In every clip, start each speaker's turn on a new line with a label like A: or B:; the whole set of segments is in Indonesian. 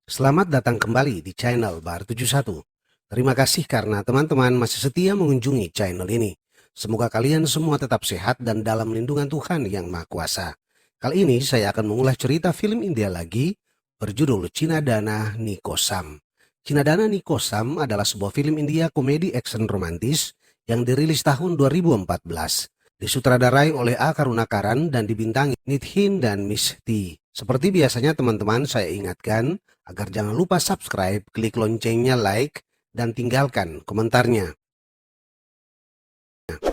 A: Selamat datang kembali di channel Bar 71. Terima kasih karena teman-teman masih setia mengunjungi channel ini. Semoga kalian semua tetap sehat dan dalam lindungan Tuhan Yang Maha Kuasa. Kali ini saya akan mengulas cerita film India lagi berjudul Cinadana Nikosam. Cinadana Nikosam adalah sebuah film India komedi action romantis yang dirilis tahun 2014. Disutradarai oleh A. Karunakaran dan dibintangi Nithin dan Miss T. Seperti biasanya teman-teman, saya ingatkan agar jangan lupa subscribe, klik loncengnya, like, dan tinggalkan komentarnya.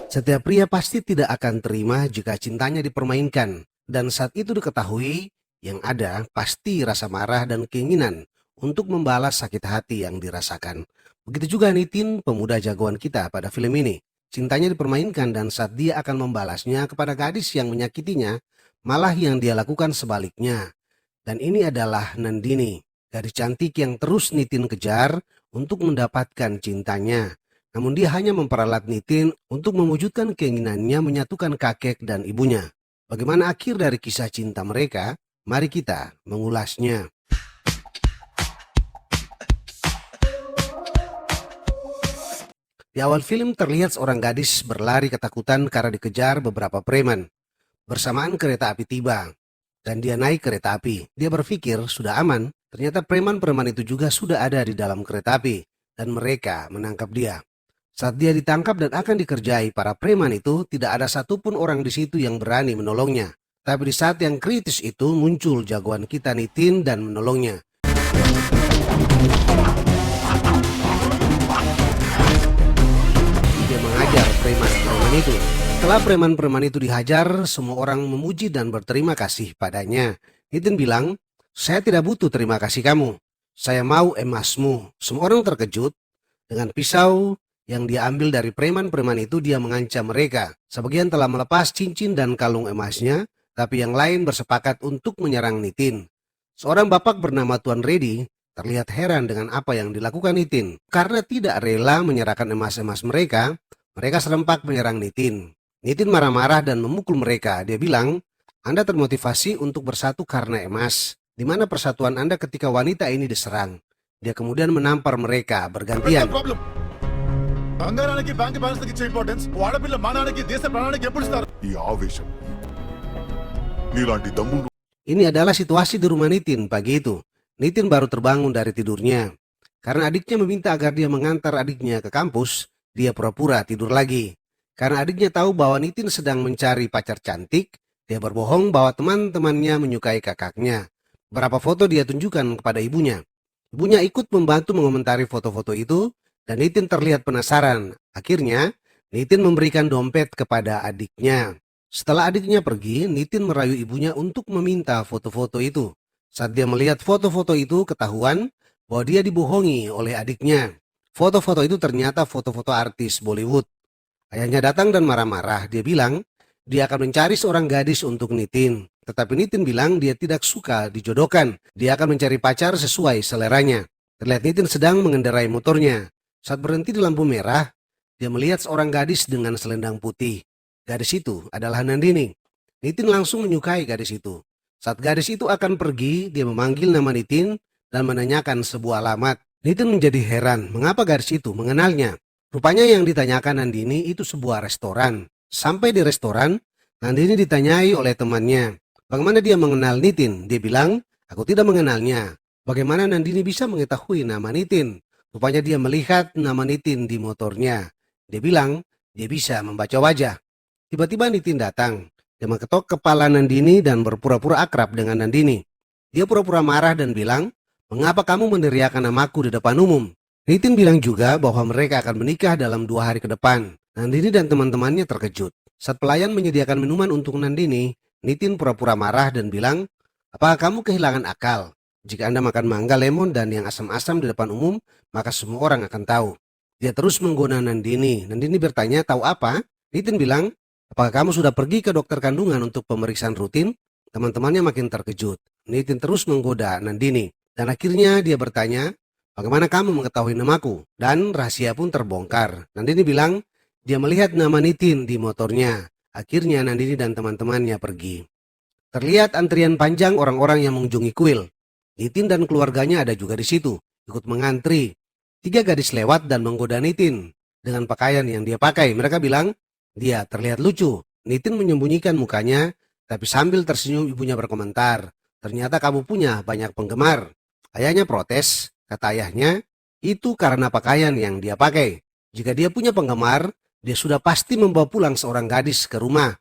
A: Setiap pria pasti tidak akan terima jika cintanya dipermainkan, dan saat itu diketahui yang ada pasti rasa marah dan keinginan untuk membalas sakit hati yang dirasakan. Begitu juga Nitin, pemuda jagoan kita pada film ini. Cintanya dipermainkan dan saat dia akan membalasnya kepada gadis yang menyakitinya, malah yang dia lakukan sebaliknya. Dan ini adalah Nandini, gadis cantik yang terus Nitin kejar untuk mendapatkan cintanya. Namun dia hanya memperalat Nitin untuk mewujudkan keinginannya menyatukan kakek dan ibunya. Bagaimana akhir dari kisah cinta mereka? Mari kita mengulasnya. Di awal film terlihat seorang gadis berlari ketakutan karena dikejar beberapa preman. Bersamaan kereta api tiba, dan dia naik kereta api. Dia berpikir sudah aman, ternyata preman-preman itu juga sudah ada di dalam kereta api, dan mereka menangkap dia. Saat dia ditangkap dan akan dikerjai para preman itu, tidak ada satupun orang di situ yang berani menolongnya. Tapi di saat yang kritis itu muncul jagoan kita Nitin dan menolongnya. Dia mengajar preman-preman itu. Setelah preman-preman itu dihajar, semua orang memuji dan berterima kasih padanya. Nitin bilang, "Saya tidak butuh terima kasih kamu. Saya mau emasmu." Semua orang terkejut. Dengan pisau yang dia ambil dari preman-preman itu, dia mengancam mereka. Sebagian telah melepas cincin dan kalung emasnya, tapi yang lain bersepakat untuk menyerang Nitin. Seorang bapak bernama Tuan Reddy terlihat heran dengan apa yang dilakukan Nitin. Karena tidak rela menyerahkan emas-emas mereka, mereka serempak menyerang Nitin. Nitin marah-marah dan memukul mereka. Dia bilang, "Anda termotivasi untuk bersatu karena emas. Di mana persatuan Anda ketika wanita ini diserang?" Dia kemudian menampar mereka bergantian.
B: బంగారానికి bank balance ఇచ్చే ఇంపార్టెన్స్ ఆడపిల్ల మానానికి దేశ ప్రాణానికి ఎప్పుడు ఇస్తారు ఈ ఆవేశం నీలాంటి దమ్ములు.
A: Ini adalah situasi di rumah Nitin pagi itu. Nitin baru terbangun dari tidurnya. Karena adiknya meminta agar dia mengantar adiknya ke kampus, dia pura-pura tidur lagi. Karena adiknya tahu bahwa Nitin sedang mencari pacar cantik, dia berbohong bahwa teman-temannya menyukai kakaknya. Beberapa foto dia tunjukkan kepada ibunya. Ibunya ikut membantu mengomentari foto-foto itu, dan Nitin terlihat penasaran. Akhirnya, Nitin memberikan dompet kepada adiknya. Setelah adiknya pergi, Nitin merayu ibunya untuk meminta foto-foto itu. Saat dia melihat foto-foto itu, ketahuan bahwa dia dibohongi oleh adiknya. Foto-foto itu ternyata foto-foto artis Bollywood. Ayahnya datang dan marah-marah. Dia bilang dia akan mencari seorang gadis untuk Nitin. Tetapi Nitin bilang dia tidak suka dijodohkan. Dia akan mencari pacar sesuai seleranya. Terlihat Nitin sedang mengendarai motornya. Saat berhenti di lampu merah, dia melihat seorang gadis dengan selendang putih. Gadis itu adalah Nandini. Nitin langsung menyukai gadis itu. Saat gadis itu akan pergi, dia memanggil nama Nitin dan menanyakan sebuah alamat. Nitin menjadi heran mengapa gadis itu mengenalnya. Rupanya yang ditanyakan Nandini itu sebuah restoran. Sampai di restoran, Nandini ditanyai oleh temannya, bagaimana dia mengenal Nitin? Dia bilang, "Aku tidak mengenalnya." Bagaimana Nandini bisa mengetahui nama Nitin? Rupanya dia melihat nama Nitin di motornya. Dia bilang, dia bisa membaca wajah. Tiba-tiba Nitin datang. Dia mengetok kepala Nandini dan berpura-pura akrab dengan Nandini. Dia pura-pura marah dan bilang, "Mengapa kamu meneriakkan namaku di depan umum?" Nitin bilang juga bahwa mereka akan menikah dalam 2 hari ke depan. Nandini dan teman-temannya terkejut. Saat pelayan menyediakan minuman untuk Nandini, Nitin pura-pura marah dan bilang, "Apakah kamu kehilangan akal? Jika Anda makan mangga lemon dan yang asam-asam di depan umum, maka semua orang akan tahu." Dia terus menggoda Nandini. Nandini bertanya, "Tahu apa?" Nitin bilang, "Apakah kamu sudah pergi ke dokter kandungan untuk pemeriksaan rutin?" Teman-temannya makin terkejut. Nitin terus menggoda Nandini. Dan akhirnya dia bertanya, "Bagaimana kamu mengetahui namaku?" Dan rahasia pun terbongkar. Nandini bilang, dia melihat nama Nitin di motornya. Akhirnya Nandini dan teman-temannya pergi. Terlihat antrian panjang orang-orang yang mengunjungi kuil. Nitin dan keluarganya ada juga di situ, ikut mengantri. 3 gadis lewat dan menggoda Nitin dengan pakaian yang dia pakai. Mereka bilang, dia terlihat lucu. Nitin menyembunyikan mukanya, tapi sambil tersenyum ibunya berkomentar, ternyata kamu punya banyak penggemar. Ayahnya protes, kata ayahnya, itu karena pakaian yang dia pakai. Jika dia punya penggemar, dia sudah pasti membawa pulang seorang gadis ke rumah.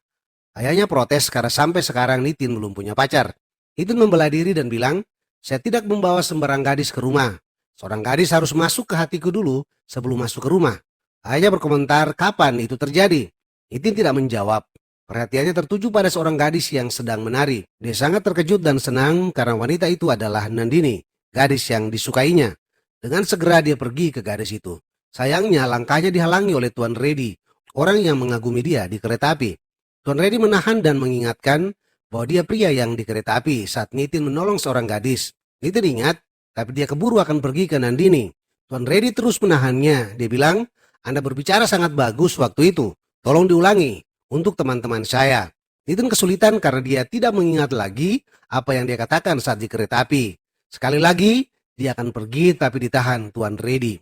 A: Ayahnya protes karena sampai sekarang Nitin belum punya pacar. Nitin membela diri dan bilang, saya tidak membawa sembarang gadis ke rumah. Seorang gadis harus masuk ke hatiku dulu sebelum masuk ke rumah. Ayahnya berkomentar, kapan itu terjadi? Nitin tidak menjawab. Perhatiannya tertuju pada seorang gadis yang sedang menari. Dia sangat terkejut dan senang karena wanita itu adalah Nandini, gadis yang disukainya. Dengan segera dia pergi ke gadis itu. Sayangnya langkahnya dihalangi oleh Tuan Reddy, orang yang mengagumi dia di kereta api. Tuan Reddy menahan dan mengingatkan bahwa dia pria yang di kereta api saat Nitin menolong seorang gadis. Nitin ingat, tapi dia keburu akan pergi ke Nandini. Tuan Reddy terus menahannya. Dia bilang, Anda berbicara sangat bagus waktu itu. Tolong diulangi untuk teman-teman saya. Nitin kesulitan karena dia tidak mengingat lagi apa yang dia katakan saat di kereta api. Sekali lagi, dia akan pergi tapi ditahan Tuan Reddy.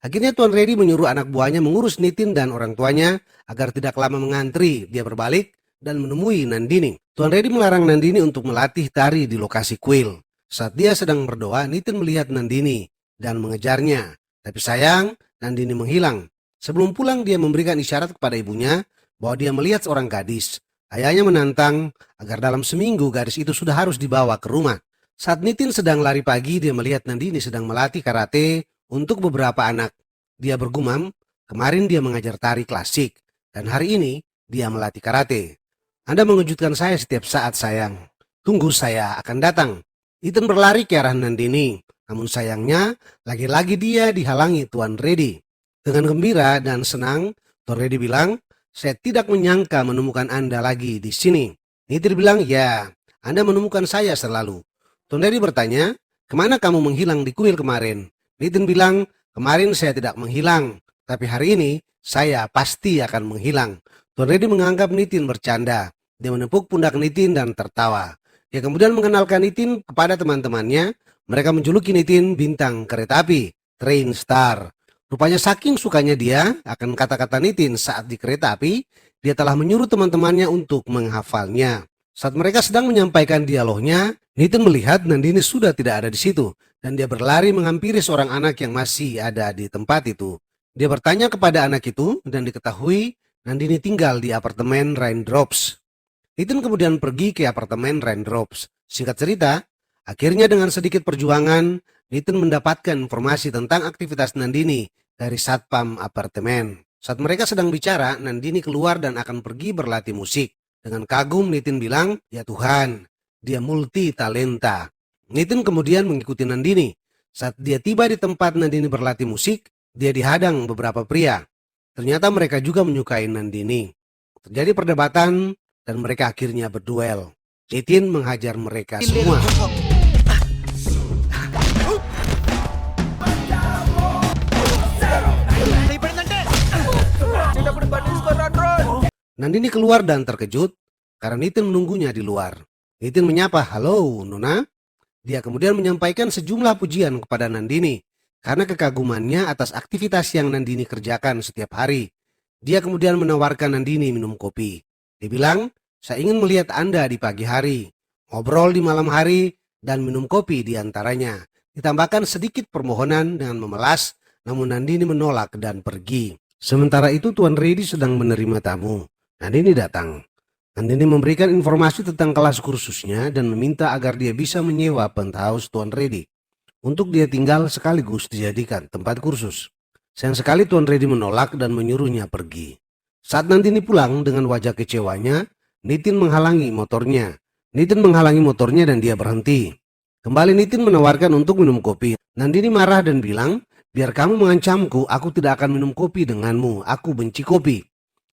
A: Akhirnya Tuan Reddy menyuruh anak buahnya mengurus Nitin dan orang tuanya agar tidak lama mengantri. Dia berbalik dan menemui Nandini. Tuan Reddy melarang Nandini untuk melatih tari di lokasi kuil. Saat dia sedang berdoa, Nitin melihat Nandini dan mengejarnya. Tapi sayang, Nandini menghilang. Sebelum pulang, dia memberikan isyarat kepada ibunya bahwa dia melihat seorang gadis. Ayahnya menantang agar dalam seminggu gadis itu sudah harus dibawa ke rumah. Saat Nitin sedang lari pagi, dia melihat Nandini sedang melatih karate untuk beberapa anak. Dia bergumam, kemarin dia mengajar tari klasik, dan hari ini dia melatih karate. Anda mengejutkan saya setiap saat, sayang. Tunggu, saya akan datang. Nitin berlari ke arah Nandini, namun sayangnya lagi-lagi dia dihalangi Tuan Reddy. Dengan gembira dan senang, Tuan Reddy bilang, saya tidak menyangka menemukan Anda lagi di sini. Nitin bilang, ya, Anda menemukan saya selalu. Tuan Reddy bertanya, kemana kamu menghilang di kuil kemarin? Nitin bilang, kemarin saya tidak menghilang, tapi hari ini saya pasti akan menghilang. Tuan Reddy menganggap Nitin bercanda. Dia menepuk pundak Nitin dan tertawa. Dia kemudian mengenalkan Nitin kepada teman-temannya. Mereka menjuluki Nitin bintang kereta api, Train Star. Rupanya saking sukanya dia akan kata-kata Nitin saat di kereta api, dia telah menyuruh teman-temannya untuk menghafalnya. Saat mereka sedang menyampaikan dialognya, Nitin melihat Nandini sudah tidak ada di situ, dan dia berlari menghampiri seorang anak yang masih ada di tempat itu. Dia bertanya kepada anak itu, dan diketahui Nandini tinggal di apartemen Raindrops. Nitin kemudian pergi ke apartemen Raindrops. Singkat cerita, akhirnya dengan sedikit perjuangan, Nitin mendapatkan informasi tentang aktivitas Nandini dari satpam apartemen. Saat mereka sedang bicara, Nandini keluar dan akan pergi berlatih musik. Dengan kagum, Nitin bilang, ya Tuhan, dia multi talenta. Nitin kemudian mengikuti Nandini. Saat dia tiba di tempat Nandini berlatih musik, dia dihadang beberapa pria. Ternyata mereka juga menyukai Nandini. Terjadi perdebatan dan mereka akhirnya berduel. Nitin menghajar mereka semua. Nandini keluar dan terkejut karena Nitin menunggunya di luar. Nitin menyapa, halo Nona. Dia kemudian menyampaikan sejumlah pujian kepada Nandini karena kekagumannya atas aktivitas yang Nandini kerjakan setiap hari. Dia kemudian menawarkan Nandini minum kopi. Dia bilang, saya ingin melihat Anda di pagi hari, ngobrol di malam hari, dan minum kopi di antaranya. Ditambahkan sedikit permohonan dengan memelas, namun Nandini menolak dan pergi. Sementara itu Tuan Reddy sedang menerima tamu. Nandini datang. Nandini memberikan informasi tentang kelas kursusnya dan meminta agar dia bisa menyewa penthouse Tuan Reddy untuk dia tinggal sekaligus dijadikan tempat kursus. Sayang sekali Tuan Reddy menolak dan menyuruhnya pergi. Saat Nandini pulang dengan wajah kecewanya, Nitin menghalangi motornya. Nitin menghalangi motornya dan dia berhenti. Kembali Nitin menawarkan untuk minum kopi. Nandini marah dan bilang, biar kamu mengancamku, aku tidak akan minum kopi denganmu. Aku benci kopi.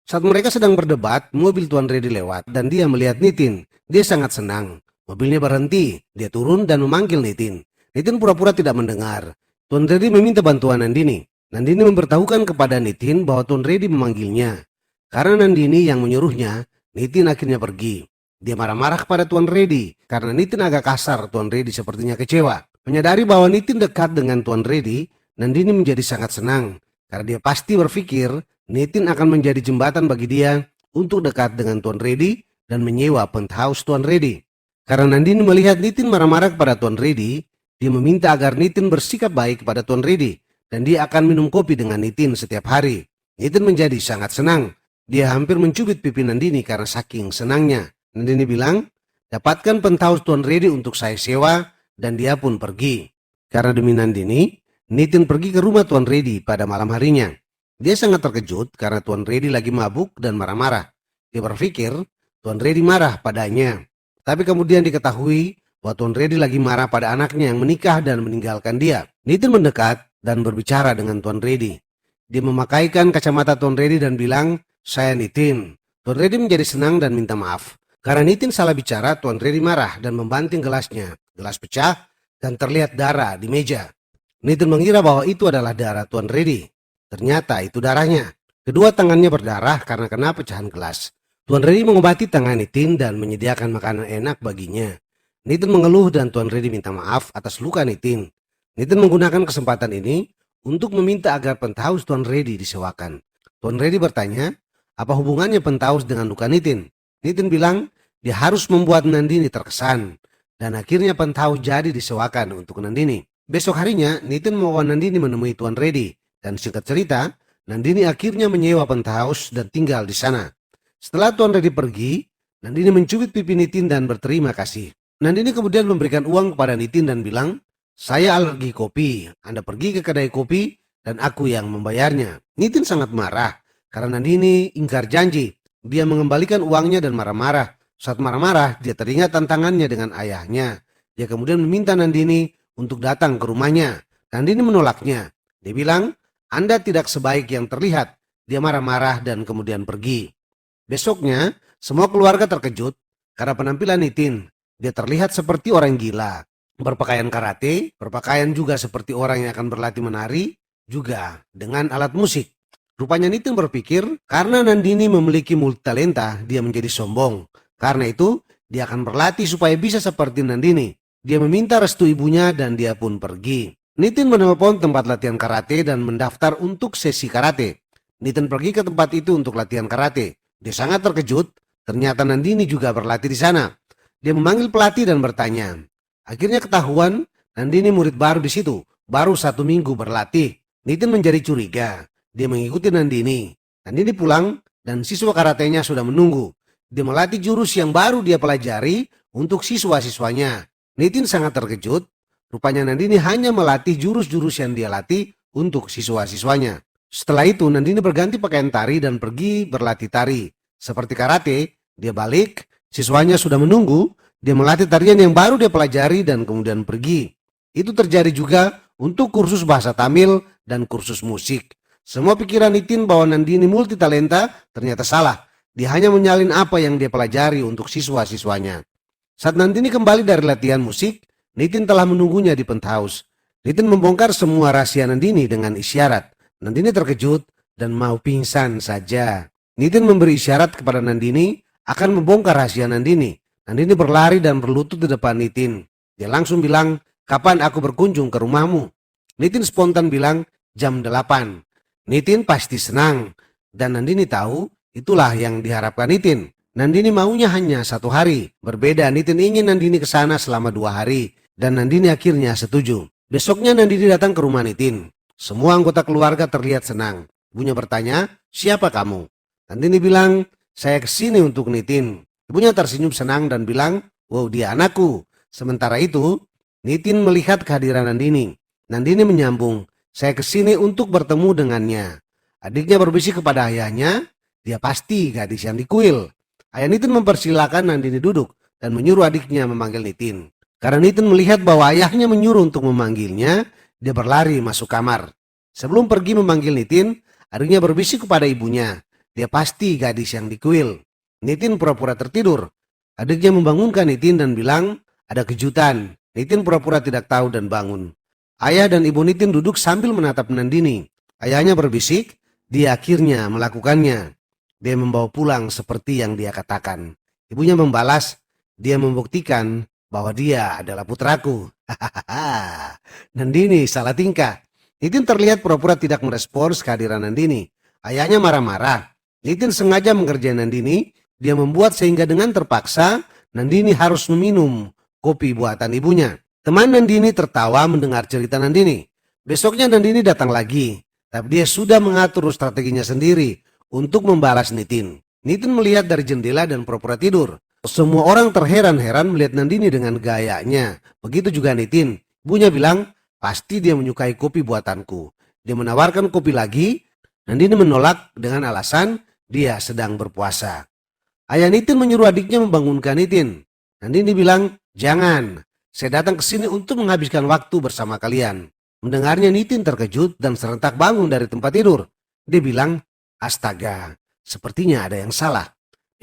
A: Saat mereka sedang berdebat, mobil Tuan Reddy lewat dan dia melihat Nitin. Dia sangat senang. Mobilnya berhenti. Dia turun dan memanggil Nitin. Nitin pura-pura tidak mendengar. Tuan Reddy meminta bantuan Nandini. Nandini memberitahukan kepada Nitin bahwa Tuan Reddy memanggilnya. Karena Nandini yang menyuruhnya, Nitin akhirnya pergi. Dia marah-marah kepada Tuan Reddy karena Nitin agak kasar. Tuan Reddy sepertinya kecewa. Menyadari bahwa Nitin dekat dengan Tuan Reddy, Nandini menjadi sangat senang karena dia pasti berpikir Nitin akan menjadi jembatan bagi dia untuk dekat dengan Tuan Reddy dan menyewa penthouse Tuan Reddy. Karena Nandini melihat Nitin marah-marah kepada Tuan Reddy, dia meminta agar Nitin bersikap baik kepada Tuan Reddy dan dia akan minum kopi dengan Nitin setiap hari. Nitin menjadi sangat senang. Dia hampir mencubit pipi Nandini karena saking senangnya. Nandini bilang, dapatkan penthouse Tuan Reddy untuk saya sewa, dan dia pun pergi. Karena demi Nandini, Nitin pergi ke rumah Tuan Reddy pada malam harinya. Dia sangat terkejut karena Tuan Reddy lagi mabuk dan marah-marah. Dia berpikir Tuan Reddy marah padanya. Tapi kemudian diketahui bahwa Tuan Reddy lagi marah pada anaknya yang menikah dan meninggalkan dia. Nitin mendekat dan berbicara dengan Tuan Reddy. Dia memakaikan kacamata Tuan Reddy dan bilang, "Saya Nitin." Tuan Reddy menjadi senang dan minta maaf. Karena Nitin salah bicara, Tuan Reddy marah dan membanting gelasnya. Gelas pecah dan terlihat darah di meja. Nitin mengira bahwa itu adalah darah Tuan Reddy. Ternyata itu darahnya. Kedua tangannya berdarah karena kena pecahan gelas. Tuan Reddy mengobati tangan Nitin dan menyediakan makanan enak baginya. Nitin mengeluh dan Tuan Reddy minta maaf atas luka Nitin. Nitin menggunakan kesempatan ini untuk meminta agar penthouse Tuan Reddy disewakan. Tuan Reddy bertanya, apa hubungannya penthouse dengan luka Nitin? Nitin bilang dia harus membuat Nandini terkesan. Dan akhirnya penthouse jadi disewakan untuk Nandini. Besok harinya Nitin membawa Nandini menemui Tuan Reddy. Dan singkat cerita, Nandini akhirnya menyewa penthouse dan tinggal di sana. Setelah Tuan Reddy pergi, Nandini mencubit pipi Nitin dan berterima kasih. Nandini kemudian memberikan uang kepada Nitin dan bilang, "Saya alergi kopi. Anda pergi ke kedai kopi dan aku yang membayarnya." Nitin sangat marah karena Nandini ingkar janji. Dia mengembalikan uangnya dan marah-marah. Saat marah-marah, dia teringat tantangannya dengan ayahnya. Dia kemudian meminta Nandini untuk datang ke rumahnya. Nandini menolaknya. Dia bilang, "Anda tidak sebaik yang terlihat." Dia marah-marah dan kemudian pergi. Besoknya, semua keluarga terkejut karena penampilan Nitin. Dia terlihat seperti orang gila. Berpakaian karate, berpakaian juga seperti orang yang akan berlatih menari, juga dengan alat musik. Rupanya Nitin berpikir karena Nandini memiliki multitalenta, dia menjadi sombong. Karena itu, dia akan berlatih supaya bisa seperti Nandini. Dia meminta restu ibunya dan dia pun pergi. Nitin menelpon tempat latihan karate dan mendaftar untuk sesi karate. Nitin pergi ke tempat itu untuk latihan karate. Dia sangat terkejut, ternyata Nandini juga berlatih di sana. Dia memanggil pelatih dan bertanya. Akhirnya ketahuan Nandini murid baru di situ, baru 1 minggu berlatih. Nitin menjadi curiga. Dia mengikuti Nandini. Nandini pulang dan siswa karatenya sudah menunggu. Dia melatih jurus yang baru dia pelajari untuk siswa-siswanya. Nitin sangat terkejut. Rupanya Nandini hanya melatih jurus-jurus yang dia latih untuk siswa-siswanya. Setelah itu Nandini berganti pakaian tari dan pergi berlatih tari. Seperti karate, dia balik, siswanya sudah menunggu, dia melatih tarian yang baru dia pelajari dan kemudian pergi. Itu terjadi juga untuk kursus bahasa Tamil dan kursus musik. Semua pikiran Nitin bahwa Nandini multitalenta ternyata salah. Dia hanya menyalin apa yang dia pelajari untuk siswa-siswanya. Saat Nandini kembali dari latihan musik, Nitin telah menunggunya di penthouse. Nitin membongkar semua rahasia Nandini dengan isyarat. Nandini terkejut dan mau pingsan saja. Nitin memberi isyarat kepada Nandini akan membongkar rahasia Nandini. Nandini berlari dan berlutut di depan Nitin. Dia langsung bilang, "Kapan aku berkunjung ke rumahmu?" Nitin spontan bilang, "Jam 8. Nitin pasti senang. Dan Nandini tahu itulah yang diharapkan Nitin. Nandini maunya hanya 1 hari. Berbeda, Nitin ingin Nandini ke sana selama 2 hari. Dan Nandini akhirnya setuju. Besoknya Nandini datang ke rumah Nitin. Semua anggota keluarga terlihat senang. Ibunya bertanya, "Siapa kamu?" Nandini bilang, "Saya kesini untuk Nitin." Ibunya tersenyum senang dan bilang, "Wow, dia anakku." Sementara itu, Nitin melihat kehadiran Nandini. Nandini menyambung, "Saya kesini untuk bertemu dengannya." Adiknya berbisik kepada ayahnya, dia pasti gadis yang dikuil. Ayah Nitin mempersilahkan Nandini duduk dan menyuruh adiknya memanggil Nitin. Karena Nitin melihat bahwa ayahnya menyuruh untuk memanggilnya, dia berlari masuk kamar. Sebelum pergi memanggil Nitin, adiknya berbisik kepada ibunya, dia pasti gadis yang dikuil. Nitin pura-pura tertidur. Adiknya membangunkan Nitin dan bilang, "Ada kejutan." Nitin pura-pura tidak tahu dan bangun. Ayah dan ibu Nitin duduk sambil menatap Nandini. Ayahnya berbisik, dia akhirnya melakukannya. Dia membawa pulang seperti yang dia katakan. Ibunya membalas, "Dia membuktikan bahwa dia adalah putraku." Nandini salah tingkah. Nitin terlihat pura-pura tidak merespons kehadiran Nandini. Ayahnya marah-marah. Nitin sengaja mengerjai Nandini. Dia membuat sehingga dengan terpaksa Nandini harus meminum kopi buatan ibunya. Teman Nandini tertawa mendengar cerita Nandini. Besoknya Nandini datang lagi. Tapi dia sudah mengatur strateginya sendiri untuk membalas Nitin. Nitin melihat dari jendela dan pura-pura tidur. Semua orang terheran-heran melihat Nandini dengan gayanya. Begitu juga Nitin. Ibunya bilang, pasti dia menyukai kopi buatanku. Dia menawarkan kopi lagi. Nandini menolak dengan alasan dia sedang berpuasa. Ayah Nitin menyuruh adiknya membangunkan Nitin. Nandini bilang, jangan. Saya datang ke sini untuk menghabiskan waktu bersama kalian. Mendengarnya Nitin terkejut dan serentak bangun dari tempat tidur. Dia bilang, astaga, sepertinya ada yang salah.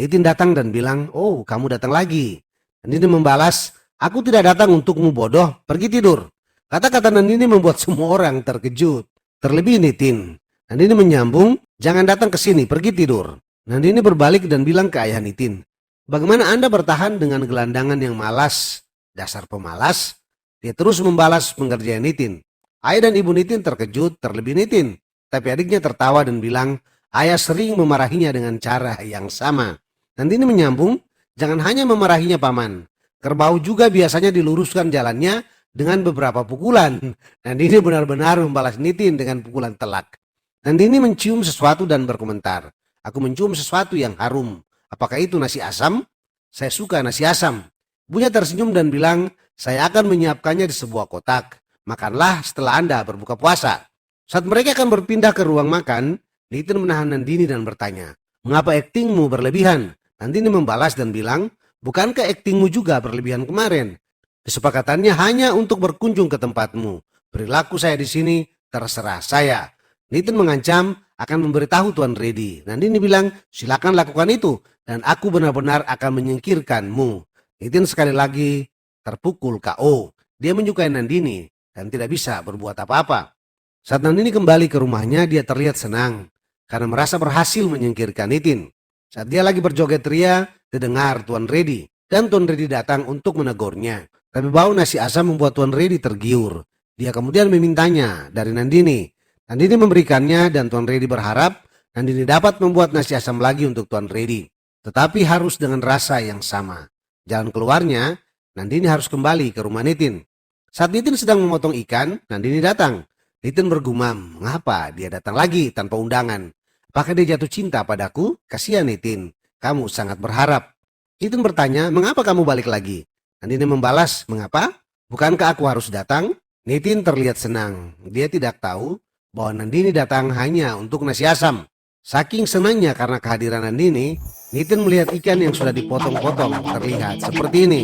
A: Nitin datang dan bilang, oh kamu datang lagi. Nandini membalas, aku tidak datang untukmu bodoh, pergi tidur. Kata-kata Nandini membuat semua orang terkejut. Terlebih Nitin. Nandini menyambung, jangan datang ke sini, pergi tidur. Nandini berbalik dan bilang ke ayah Nitin, bagaimana Anda bertahan dengan gelandangan yang malas? Dasar pemalas. Dia terus membalas pengerjaan Nitin. Ayah dan ibu Nitin terkejut, terlebih Nitin. Tapi adiknya tertawa dan bilang, ayah sering memarahinya dengan cara yang sama. Nandini menyambung, jangan hanya memarahinya paman. Kerbau juga biasanya diluruskan jalannya dengan beberapa pukulan. Nandini benar-benar membalas Nitin dengan pukulan telak. Nandini mencium sesuatu dan berkomentar, aku mencium sesuatu yang harum. Apakah itu nasi asam? Saya suka nasi asam. Ibunya tersenyum dan bilang, saya akan menyiapkannya di sebuah kotak. Makanlah setelah Anda berbuka puasa. Saat mereka akan berpindah ke ruang makan, Nitin menahan Nandini dan bertanya, mengapa aktingmu berlebihan? Nandini membalas dan bilang, bukankah aktingmu juga berlebihan kemarin? Kesepakatannya hanya untuk berkunjung ke tempatmu. Perilaku saya di sini terserah saya. Nitin mengancam akan memberitahu Tuan Reddy. Nandini bilang, silakan lakukan itu dan aku benar-benar akan menyingkirkanmu. Nitin sekali lagi terpukul KO. Dia menyukai Nandini dan tidak bisa berbuat apa-apa. Saat Nandini kembali ke rumahnya, dia terlihat senang karena merasa berhasil menyingkirkan Nitin. Saat dia lagi berjoget ria, didengar Tuan Reddy dan Tuan Reddy datang untuk menegurnya. Tapi bau nasi asam membuat Tuan Reddy tergiur. Dia kemudian memintanya dari Nandini. Nandini memberikannya dan Tuan Reddy berharap Nandini dapat membuat nasi asam lagi untuk Tuan Reddy. Tetapi harus dengan rasa yang sama. Jalan keluarnya, Nandini harus kembali ke rumah Nitin. Saat Nitin sedang memotong ikan, Nandini datang. Nitin bergumam, mengapa dia datang lagi tanpa undangan? Apakah dia jatuh cinta padaku? Kasihan Nitin, kamu sangat berharap. Nitin bertanya, mengapa kamu balik lagi? Nandini membalas, mengapa? Bukankah aku harus datang? Nitin terlihat senang. Dia tidak tahu bahwa Nandini datang hanya untuk nasi asam. Saking senangnya karena kehadiran Nandini, Nitin melihat ikan yang sudah dipotong-potong terlihat seperti ini.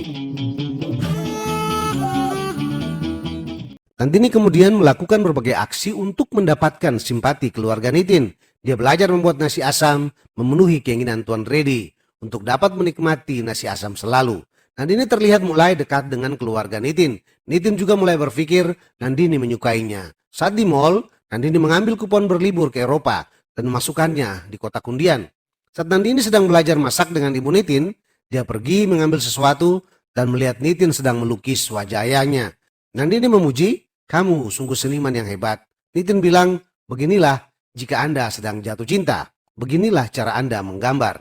A: Nandini kemudian melakukan berbagai aksi untuk mendapatkan simpati keluarga Nitin. Dia belajar membuat nasi asam, memenuhi keinginan Tuan Reddy untuk dapat menikmati nasi asam selalu. Nandini terlihat mulai dekat dengan keluarga Nitin. Nitin juga mulai berpikir Nandini menyukainya. Saat di mall, Nandini mengambil kupon berlibur ke Eropa dan memasukkannya di kotak undian. Saat Nandini sedang belajar masak dengan ibu Nitin, dia pergi mengambil sesuatu dan melihat Nitin sedang melukis wajah ayahnya. Nandini memuji, kamu sungguh seniman yang hebat. Nitin bilang, beginilah jika Anda sedang jatuh cinta. Beginilah cara Anda menggambar.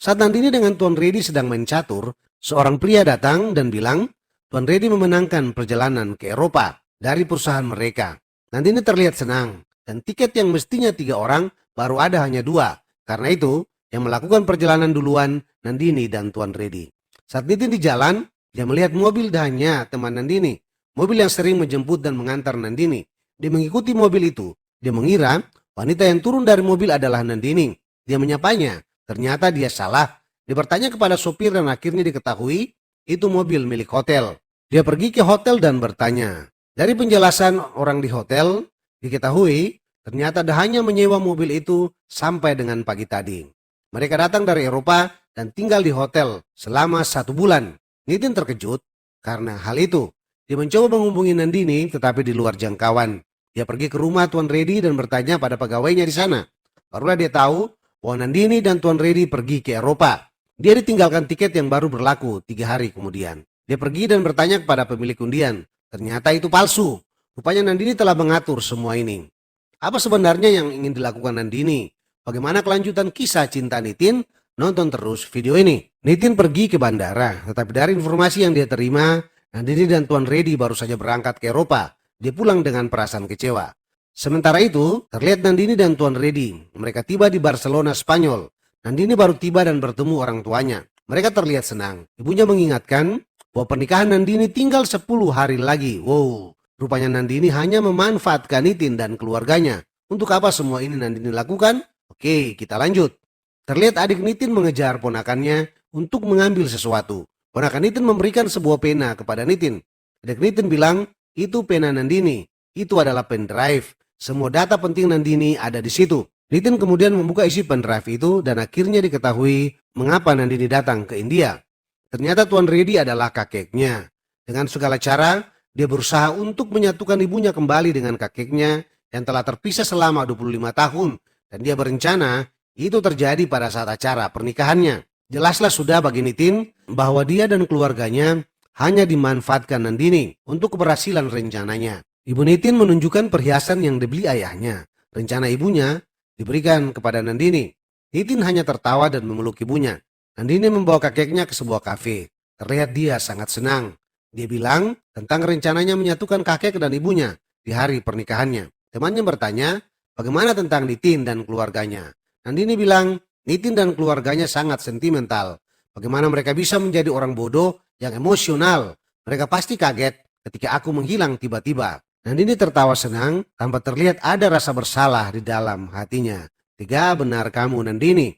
A: Saat Nandini dengan Tuan Reddy sedang main catur, seorang pria datang dan bilang, Tuan Reddy memenangkan perjalanan ke Eropa dari perusahaan mereka. Nandini terlihat senang, dan tiket yang mestinya 3 orang baru ada hanya 2. Karena itu, yang melakukan perjalanan duluan Nandini dan Tuan Reddy. Saat Nitin di jalan, dia melihat mobil hanya teman Nandini. Mobil yang sering menjemput dan mengantar Nandini. Dia mengikuti mobil itu. Dia mengira wanita yang turun dari mobil adalah Nandini. Dia menyapanya. Ternyata dia salah. Dia bertanya kepada sopir dan akhirnya diketahui itu mobil milik hotel. Dia pergi ke hotel dan bertanya. Dari penjelasan orang di hotel, diketahui ternyata dia hanya menyewa mobil itu sampai dengan pagi tadi. Mereka datang dari Eropa dan tinggal di hotel selama 1 bulan. Nitin terkejut karena hal itu. Dia mencoba menghubungi Nandini tetapi di luar jangkauan. Dia pergi ke rumah Tuan Reddy dan bertanya pada pegawainya di sana. Barulah dia tahu bahwa Nandini dan Tuan Reddy pergi ke Eropa. Dia ditinggalkan tiket yang baru berlaku 3 hari kemudian. Dia pergi dan bertanya kepada pemilik undian. Ternyata itu palsu. Rupanya Nandini telah mengatur semua ini. Apa sebenarnya yang ingin dilakukan Nandini? Bagaimana kelanjutan kisah cinta Nitin? Nonton terus video ini. Nitin pergi ke bandara, tetapi dari informasi yang dia terima, Nandini dan Tuan Reddy baru saja berangkat ke Eropa. Dia pulang dengan perasaan kecewa. Sementara itu, terlihat Nandini dan Tuan Reddy. Mereka tiba di Barcelona, Spanyol. Nandini baru tiba dan bertemu orang tuanya. Mereka terlihat senang. Ibunya mengingatkan bahwa pernikahan Nandini tinggal 10 hari lagi. Wow, rupanya Nandini hanya memanfaatkan Nitin dan keluarganya. Untuk apa semua ini Nandini lakukan? Oke, kita lanjut. Terlihat adik Nitin mengejar ponakannya untuk mengambil sesuatu. Ponakan Nitin memberikan sebuah pena kepada Nitin. Adik Nitin bilang, itu pena Nandini. Itu adalah pendrive. Semua data penting Nandini ada di situ. Nitin kemudian membuka isi pendrive itu dan akhirnya diketahui mengapa Nandini datang ke India. Ternyata Tuan Reddy adalah kakeknya. Dengan segala cara, dia berusaha untuk menyatukan ibunya kembali dengan kakeknya yang telah terpisah selama 25 tahun. Dan dia berencana itu terjadi pada saat acara pernikahannya. Jelaslah sudah bagi Nitin bahwa dia dan keluarganya hanya dimanfaatkan Nandini untuk keberhasilan rencananya. Ibu Nitin menunjukkan perhiasan yang dibeli ayahnya. Rencana ibunya diberikan kepada Nandini. Nitin hanya tertawa dan memeluk ibunya. Nandini membawa kakeknya ke sebuah kafe. Terlihat dia sangat senang. Dia bilang tentang rencananya menyatukan kakek dan ibunya di hari pernikahannya. Temannya bertanya, bagaimana tentang Nitin dan keluarganya? Nandini bilang, Nitin dan keluarganya sangat sentimental. Bagaimana mereka bisa menjadi orang bodoh yang emosional? Mereka pasti kaget ketika aku menghilang tiba-tiba. Nandini tertawa senang tanpa terlihat ada rasa bersalah di dalam hatinya. Tiga, benar kamu Nandini.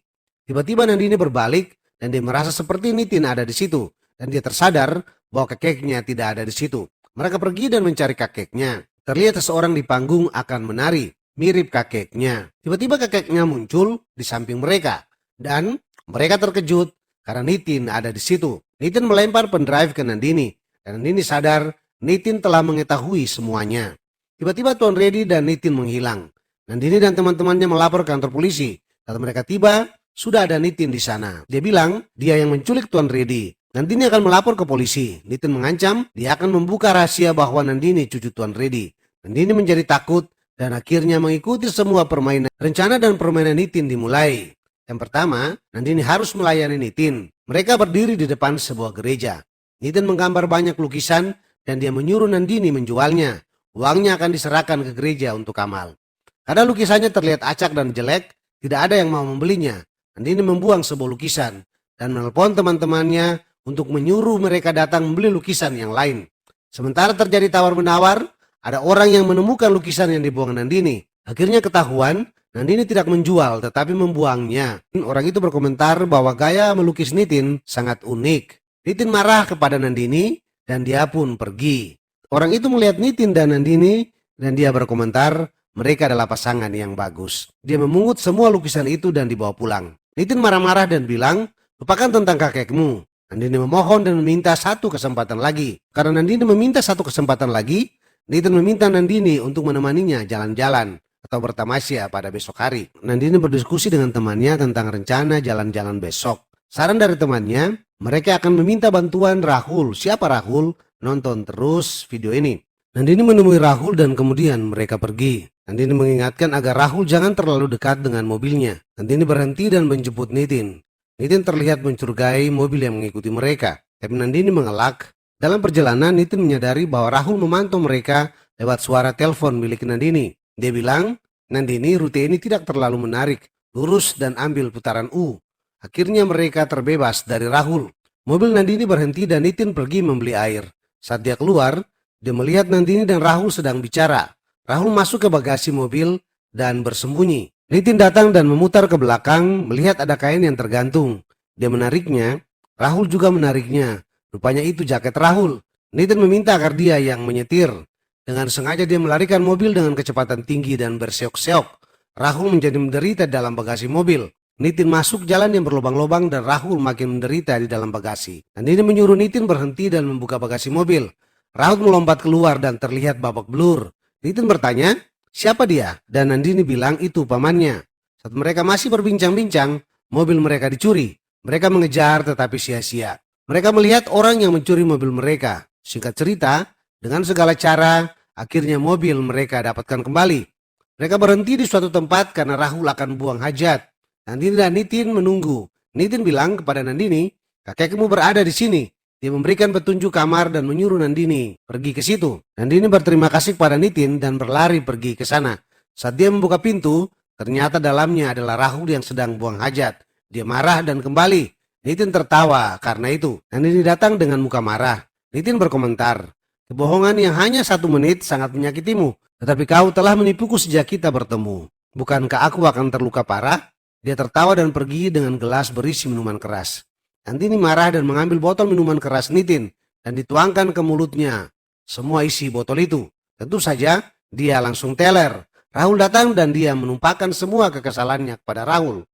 A: Tiba-tiba Nandini berbalik dan dia merasa seperti Nitin ada di situ. Dan dia tersadar bahwa kakeknya tidak ada di situ. Mereka pergi dan mencari kakeknya. Terlihat seseorang di panggung akan menari, mirip kakeknya. Tiba-tiba kakeknya muncul di samping mereka. Dan mereka terkejut karena Nitin ada di situ. Nitin melempar pendrive ke Nandini. Dan Nandini sadar Nitin telah mengetahui semuanya. Tiba-tiba Tuan Reddy dan Nitin menghilang. Nandini dan teman-temannya melapor ke kantor polisi. Saat mereka tiba, sudah ada Nitin di sana. Dia bilang dia yang menculik Tuan Reddy. Nandini akan melapor ke polisi. Nitin mengancam dia akan membuka rahasia bahwa Nandini cucu Tuan Reddy. Nandini menjadi takut dan akhirnya mengikuti semua permainan. Rencana dan permainan Nitin dimulai. Yang pertama, Nandini harus melayani Nitin. Mereka berdiri di depan sebuah gereja. Nitin menggambar banyak lukisan dan dia menyuruh Nandini menjualnya. Uangnya akan diserahkan ke gereja untuk amal. Karena lukisannya terlihat acak dan jelek, tidak ada yang mau membelinya. Nandini membuang sebuah lukisan dan menelpon teman-temannya untuk menyuruh mereka datang membeli lukisan yang lain. Sementara terjadi tawar-menawar, ada orang yang menemukan lukisan yang dibuang Nandini. Akhirnya ketahuan, Nandini tidak menjual tetapi membuangnya. Orang itu berkomentar bahwa gaya melukis Nitin sangat unik. Nitin marah kepada Nandini dan dia pun pergi. Orang itu melihat Nitin dan Nandini dan dia berkomentar mereka adalah pasangan yang bagus. Dia memungut semua lukisan itu dan dibawa pulang. Nitin marah-marah dan bilang, lupakan tentang kakekmu. Nandini memohon dan meminta satu kesempatan lagi. Karena Nandini meminta satu kesempatan lagi, Nitin meminta Nandini untuk menemaninya jalan-jalan atau bertamasya pada besok hari. Nandini berdiskusi dengan temannya tentang rencana jalan-jalan besok. Saran dari temannya, mereka akan meminta bantuan Rahul. Siapa Rahul? Nonton terus video ini. Nandini menemui Rahul dan kemudian mereka pergi. Nandini mengingatkan agar Rahul jangan terlalu dekat dengan mobilnya. Nandini berhenti dan menjemput Nitin. Nitin terlihat mencurigai mobil yang mengikuti mereka. Tapi Nandini mengelak. Dalam perjalanan, Nitin menyadari bahwa Rahul memantau mereka lewat suara telepon milik Nandini. Dia bilang, Nandini, rute ini tidak terlalu menarik. Lurus dan ambil putaran U. Akhirnya mereka terbebas dari Rahul. Mobil Nandini berhenti dan Nitin pergi membeli air. Saat dia keluar, dia melihat Nandini dan Rahul sedang bicara. Rahul masuk ke bagasi mobil dan bersembunyi. Nitin datang dan memutar ke belakang melihat ada kain yang tergantung. Dia menariknya, Rahul juga menariknya. Rupanya itu jaket Rahul. Nitin meminta agar dia yang menyetir. Dengan sengaja dia melarikan mobil dengan kecepatan tinggi dan berseok-seok. Rahul menjadi menderita dalam bagasi mobil. Nitin masuk jalan yang berlubang-lubang dan Rahul makin menderita di dalam bagasi. Nandini menyuruh Nitin berhenti dan membuka bagasi mobil. Rahul melompat keluar dan terlihat babak belur. Nitin bertanya, siapa dia? Dan Nandini bilang itu pamannya. Saat mereka masih berbincang-bincang, mobil mereka dicuri. Mereka mengejar tetapi sia-sia. Mereka melihat orang yang mencuri mobil mereka. Singkat cerita, Dengan segala cara, akhirnya mobil mereka dapatkan kembali. Mereka berhenti di suatu tempat karena Rahul akan buang hajat. Nandini dan Nitin menunggu. Nitin bilang kepada Nandini, kakekmu berada di sini. Dia memberikan petunjuk kamar dan menyuruh Nandini pergi ke situ. Nandini berterima kasih kepada Nitin dan berlari pergi ke sana. Saat dia membuka pintu, ternyata dalamnya adalah Rahul yang sedang buang hajat. Dia marah dan kembali. Nitin tertawa karena itu. Nandini datang dengan muka marah. Nitin berkomentar, kebohongan yang hanya 1 menit sangat menyakitimu. Tetapi kau telah menipuku sejak kita bertemu. Bukankah aku akan terluka parah? Dia tertawa dan pergi dengan gelas berisi minuman keras. Nandini marah dan mengambil botol minuman keras Nitin dan dituangkan ke mulutnya. Semua isi botol itu. Tentu saja dia langsung teler. Rahul datang dan dia menumpahkan semua kekesalannya kepada Rahul.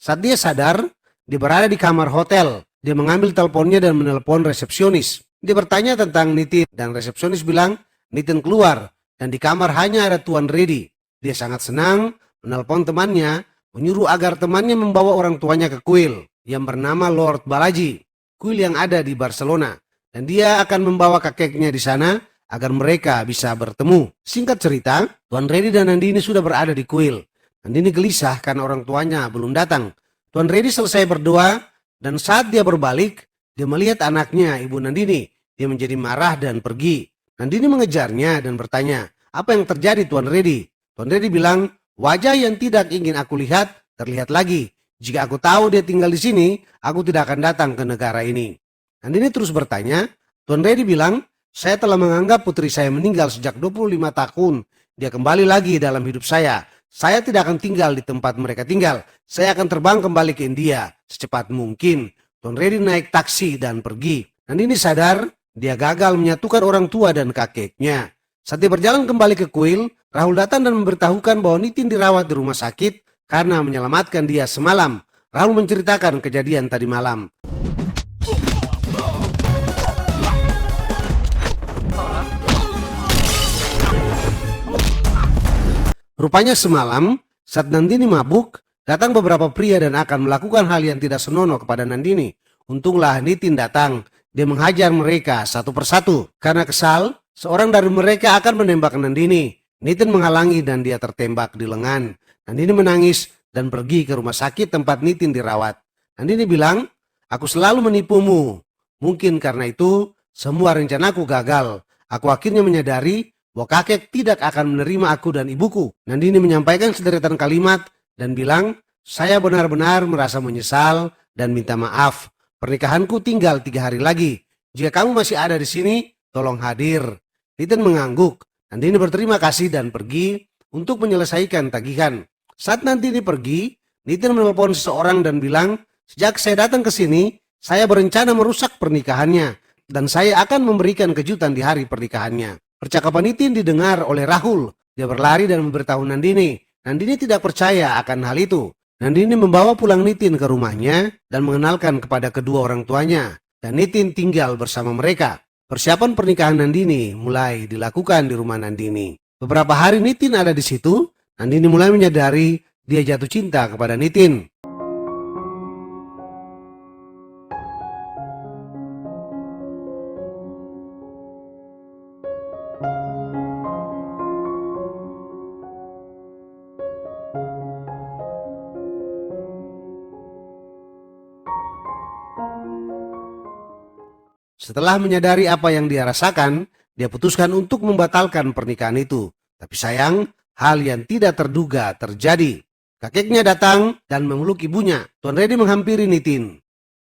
A: Saat dia sadar, dia berada di kamar hotel. Dia mengambil teleponnya dan menelpon resepsionis. Dia bertanya tentang Nitin dan resepsionis bilang Nitin keluar dan di kamar hanya ada Tuan Reddy. Dia sangat senang menelpon temannya, menyuruh agar temannya membawa orang tuanya ke kuil yang bernama Lord Balaji, kuil yang ada di Barcelona, dan dia akan membawa kakeknya di sana agar mereka bisa bertemu. Singkat cerita, Tuan Reddy dan Nandini sudah berada di kuil. Nandini gelisah karena orang tuanya belum datang. Tuan Reddy selesai berdoa dan saat dia berbalik, dia melihat anaknya, Ibu Nandini. Dia menjadi marah dan pergi. Nandini mengejarnya dan bertanya, apa yang terjadi Tuan Reddy? Tuan Reddy bilang, wajah yang tidak ingin aku lihat terlihat lagi. Jika aku tahu dia tinggal di sini, aku tidak akan datang ke negara ini. Nandini terus bertanya. Tuan Reddy bilang, saya telah menganggap putri saya meninggal sejak 25 tahun. Dia kembali lagi dalam hidup saya. Saya tidak akan tinggal di tempat mereka tinggal. Saya akan terbang kembali ke India secepat mungkin. Tuan Reddy naik taksi dan pergi. Nandini sadar dia gagal menyatukan orang tua dan kakeknya. Saat dia berjalan kembali ke kuil, Rahul datang dan memberitahukan bahwa Nitin dirawat di rumah sakit karena menyelamatkan dia semalam. Rahul menceritakan kejadian tadi malam. Rupanya semalam, saat Nandini mabuk, datang beberapa pria dan akan melakukan hal yang tidak senonoh kepada Nandini. Untunglah Nitin datang. Dia menghajar mereka satu persatu. Karena kesal, seorang dari mereka akan menembak Nandini. Nitin menghalangi dan dia tertembak di lengan. Nandini menangis dan pergi ke rumah sakit tempat Nitin dirawat. Nandini bilang, aku selalu menipumu. Mungkin karena itu, semua rencanaku gagal. Aku akhirnya menyadari bahwa kakek tidak akan menerima aku dan ibuku. Nandini menyampaikan sederetan kalimat dan bilang, saya benar-benar merasa menyesal dan minta maaf. Pernikahanku tinggal 3 hari lagi. Jika kamu masih ada di sini, tolong hadir. Nitin mengangguk. Nandini berterima kasih dan pergi untuk menyelesaikan tagihan. Saat Nandini pergi, Nitin menelpon seseorang dan bilang, sejak saya datang ke sini, saya berencana merusak pernikahannya dan saya akan memberikan kejutan di hari pernikahannya. Percakapan Nitin didengar oleh Rahul. Dia berlari dan memberitahu Nandini. Nandini tidak percaya akan hal itu. Nandini membawa pulang Nitin ke rumahnya dan mengenalkan kepada kedua orang tuanya. Dan Nitin tinggal bersama mereka. Persiapan pernikahan Nandini mulai dilakukan di rumah Nandini. Beberapa hari Nitin ada di situ, Nandini mulai menyadari dia jatuh cinta kepada Nitin. Setelah menyadari apa yang dia rasakan, dia putuskan untuk membatalkan pernikahan itu. Tapi sayang, hal yang tidak terduga terjadi. Kakeknya datang dan memeluk ibunya. Tuan Reddy menghampiri Nitin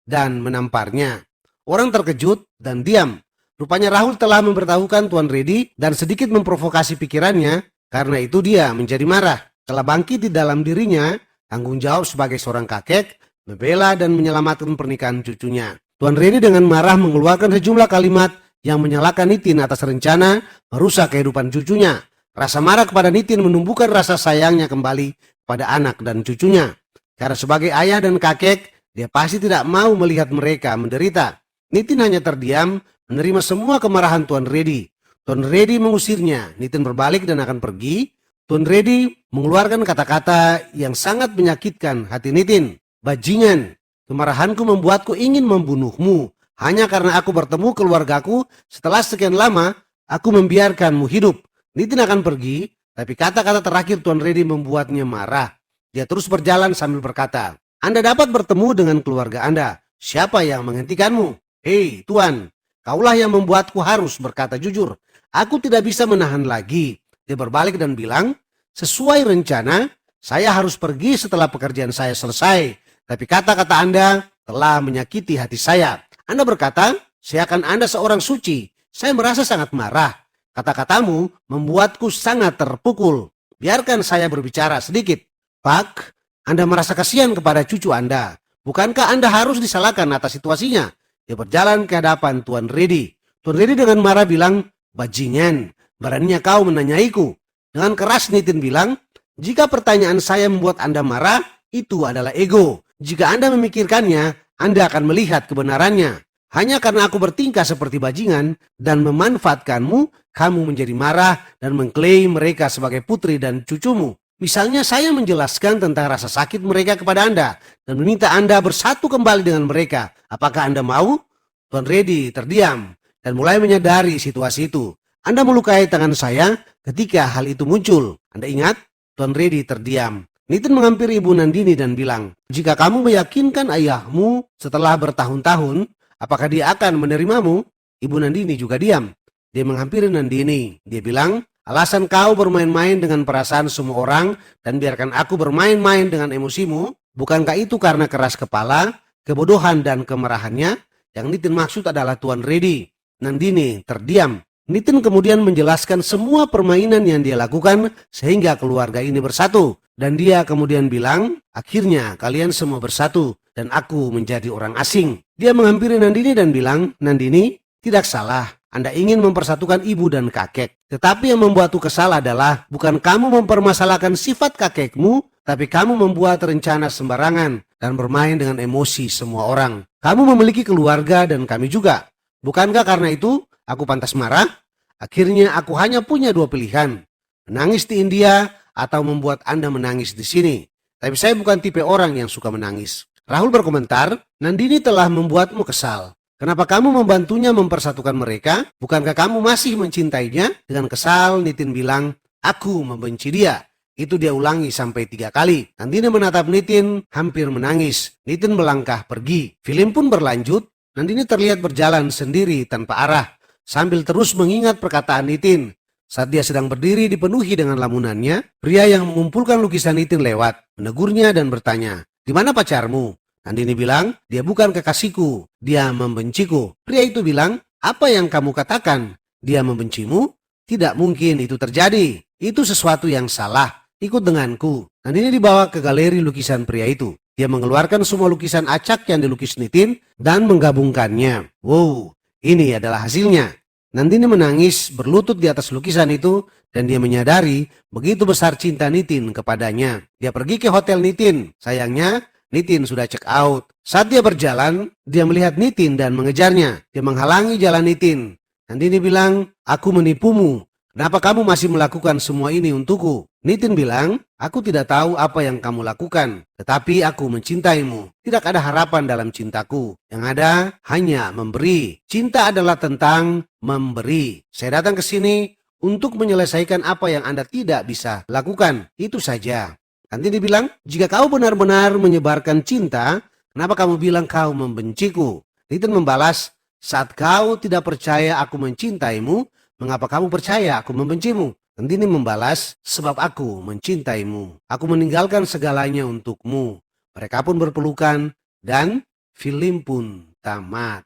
A: dan menamparnya. Orang terkejut dan diam. Rupanya Rahul telah memberitahukan Tuan Reddy dan sedikit memprovokasi pikirannya. Karena itu dia menjadi marah. Telah bangkit di dalam dirinya, tanggung jawab sebagai seorang kakek, membela dan menyelamatkan pernikahan cucunya. Tuan Reddy dengan marah mengeluarkan sejumlah kalimat yang menyalahkan Nitin atas rencana merusak kehidupan cucunya. Rasa marah kepada Nitin menumbuhkan rasa sayangnya kembali pada anak dan cucunya. Karena sebagai ayah dan kakek, dia pasti tidak mau melihat mereka menderita. Nitin hanya terdiam, menerima semua kemarahan Tuan Reddy. Tuan Reddy mengusirnya. Nitin berbalik dan akan pergi. Tuan Reddy mengeluarkan kata-kata yang sangat menyakitkan hati Nitin. Bajingan, kemarahanku membuatku ingin membunuhmu. Hanya karena aku bertemu keluargaku setelah sekian lama, aku membiarkanmu hidup. Nitin akan pergi, tapi kata-kata terakhir Tuan Reddy membuatnya marah. Dia terus berjalan sambil berkata, Anda dapat bertemu dengan keluarga Anda. Siapa yang menghentikanmu? Hei Tuan, kaulah yang membuatku harus berkata jujur. Aku tidak bisa menahan lagi. Dia berbalik dan bilang, sesuai rencana, saya harus pergi setelah pekerjaan saya selesai. Tapi kata-kata Anda telah menyakiti hati saya. Anda berkata, saya akan Anda seorang suci. Saya merasa sangat marah. Kata-katamu membuatku sangat terpukul. Biarkan saya berbicara sedikit. Pak, Anda merasa kasihan kepada cucu Anda. Bukankah Anda harus disalahkan atas situasinya? Dia berjalan ke hadapan Tuan Reddy. Tuan Reddy dengan marah bilang, bajingan, beraninya kau menanyaiku. Dengan keras Nitin bilang, jika pertanyaan saya membuat Anda marah, itu adalah ego. Jika Anda memikirkannya, Anda akan melihat kebenarannya. Hanya karena aku bertingkah seperti bajingan dan memanfaatkanmu, kamu menjadi marah dan mengklaim mereka sebagai putri dan cucumu. Misalnya saya menjelaskan tentang rasa sakit mereka kepada Anda dan meminta Anda bersatu kembali dengan mereka. Apakah Anda mau? Tuan Reddy terdiam dan mulai menyadari situasi itu. Anda melukai tangan saya ketika hal itu muncul. Anda ingat? Tuan Reddy terdiam. Nitin menghampiri Ibu Nandini dan bilang, jika kamu meyakinkan ayahmu setelah bertahun-tahun, apakah dia akan menerimamu? Ibu Nandini juga diam. Dia menghampiri Nandini. Dia bilang, alasan kau bermain-main dengan perasaan semua orang dan biarkan aku bermain-main dengan emosimu, bukankah itu karena keras kepala, kebodohan dan kemarahannya? Yang Nitin maksud adalah Tuan Reddy. Nandini terdiam. Nitin kemudian menjelaskan semua permainan yang dia lakukan sehingga keluarga ini bersatu. Dan dia kemudian bilang, akhirnya kalian semua bersatu dan aku menjadi orang asing. Dia menghampiri Nandini dan bilang, Nandini, tidak salah. Anda ingin mempersatukan ibu dan kakek. Tetapi yang membuatku kesal adalah bukan kamu mempermasalahkan sifat kakekmu, tapi kamu membuat rencana sembarangan dan bermain dengan emosi semua orang. Kamu memiliki keluarga dan kami juga. Bukankah karena itu aku pantas marah? Akhirnya aku hanya punya dua pilihan. Menangis di India atau membuat Anda menangis di sini. Tapi saya bukan tipe orang yang suka menangis. Rahul berkomentar, Nandini telah membuatmu kesal. Kenapa kamu membantunya mempersatukan mereka? Bukankah kamu masih mencintainya? Dengan kesal, Nitin bilang, aku membenci dia. Itu dia ulangi sampai 3 kali. Nandini menatap Nitin hampir menangis. Nitin melangkah pergi. Film pun berlanjut. Nandini terlihat berjalan sendiri tanpa arah. Sambil terus mengingat perkataan Nitin. Saat dia sedang berdiri dipenuhi dengan lamunannya, pria yang mengumpulkan lukisan Nitin lewat, menegurnya dan bertanya, di mana pacarmu? Nandini bilang, dia bukan kekasihku, dia membenciku. Pria itu bilang, apa yang kamu katakan? Dia membencimu? Tidak mungkin itu terjadi. Itu sesuatu yang salah. Ikut denganku. Nandini dibawa ke galeri lukisan pria itu. Dia mengeluarkan semua lukisan acak yang dilukis Nitin dan menggabungkannya. Wow, ini adalah hasilnya. Nandini menangis berlutut di atas lukisan itu dan dia menyadari begitu besar cinta Nitin kepadanya. Dia pergi ke hotel Nitin. Sayangnya, Nitin sudah check out. Saat dia berjalan, dia melihat Nitin dan mengejarnya. Dia menghalangi jalan Nitin. Nandini bilang, aku menipumu. Kenapa kamu masih melakukan semua ini untukku? Nitin bilang, aku tidak tahu apa yang kamu lakukan. Tetapi aku mencintaimu. Tidak ada harapan dalam cintaku. Yang ada hanya memberi. Cinta adalah tentang memberi. Saya datang ke sini untuk menyelesaikan apa yang Anda tidak bisa lakukan. Itu saja. Nandini bilang, jika kau benar-benar menyebarkan cinta, kenapa kamu bilang kau membenciku? Nitin membalas, saat kau tidak percaya aku mencintaimu, mengapa kamu percaya aku membencimu? Nandini membalas, sebab aku mencintaimu. Aku meninggalkan segalanya untukmu. Mereka pun berpelukan dan film pun tamat.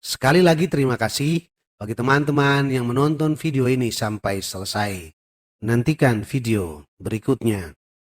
A: Sekali lagi terima kasih bagi teman-teman yang menonton video ini sampai selesai. Nantikan video berikutnya.